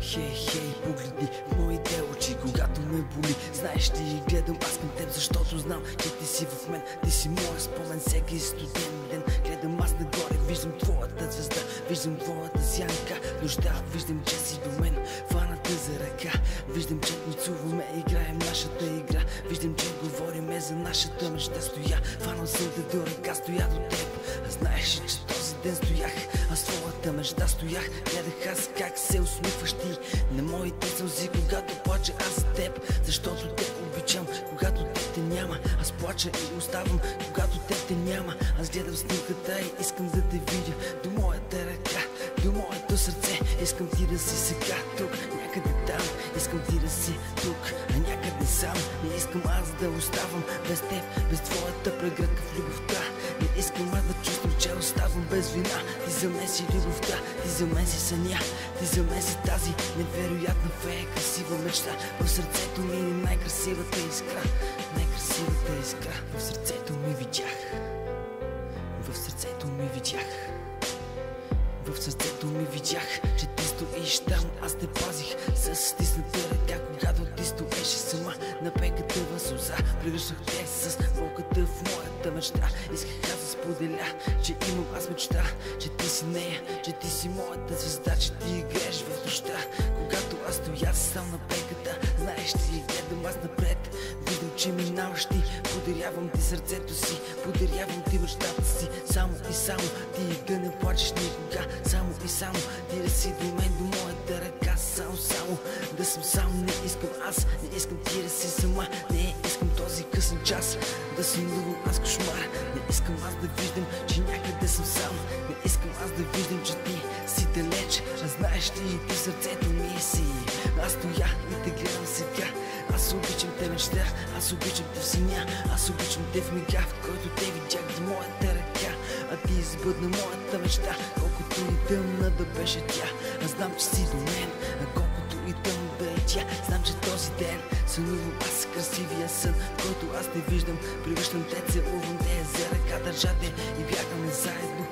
Хей, погледни в моите очи, когато ме боли. Знаеш ли, гледам аз към теб, защото знам, че ти си в мен. Ти си моя спомен, всеки студен ден. Гледам аз нагоре, виждам твоята звезда, виждам твоята сянка. Нощта, виждам, че си до мен, фаната за ръка. Виждам, че танцуваме, играем нашата игра. Виждам, че говориме за нашата мечта. Стоя, фанал съм те до ръка, стоя до теб. А знаеш ли, че този ден стоях, а с твоята мечта стоях. Гледах аз как се усмихваш ти на моите сълзи, когато плача аз за теб. Защото те обичам, когато те няма. Аз плача и оставам, когато те няма. Аз гледам снимката и искам да те видя до моята ръка, до моето сърце. Искам ти да си сега тук, някъде там. Искам ти да си тук, а някъде сам. Не искам аз да оставам без теб, без твоята прегръдка в любовта. Не искам аз да чувствам, че оставам без вина. Ти за мен си любовта, ти за мен си съня. Ти за мен си тази невероятна фея, красива мечта. В сърцето ми е най-красивата искра, най-красивата искра. В сърцето ми видях, в сърцето ми видях, в сърцето ми видях, че ти стоиш там, аз те пазих с стисната ръка, когато ти стоеше сама на пеката сълза. Превръщах те с болката в моята мечта. Исках аз да споделя, че имам аз мечта, че ти си нея, че ти си моята звезда, че ти играеш в нощта. Когато аз стоя сам на пеката, знаеш ли, гледам аз напред. Виждам, че минаваш ти, подарявам ти сърцето си, подарявам ти мечтата си. Само и само ти да не плачеш никога, само и само ти да си до мен, до моята ръка. Само да съм сам, не искам аз, не искам ти да си сама. Не искам този късен час да сънувам аз кошмар. Не искам аз да виждам, че някъде съм сам. Не искам аз да виждам, че ти си далеч. А знаеш ли, ти в сърцето ми си. Аз стоя и те гледам сега. Аз обичам те мечта, аз обичам те в съня. Аз обичам те в мига, в който те видях до моята ръка. А ти избъдна моята мечта, колкото и тъмна да беше тя. Аз знам, че си до мен, а колкото и тъмна да е тя. Знам, че този ден сънувам аз красивия сън, който аз те виждам. Превръщам те, целувам те за ръка, държа те и бягаме заедно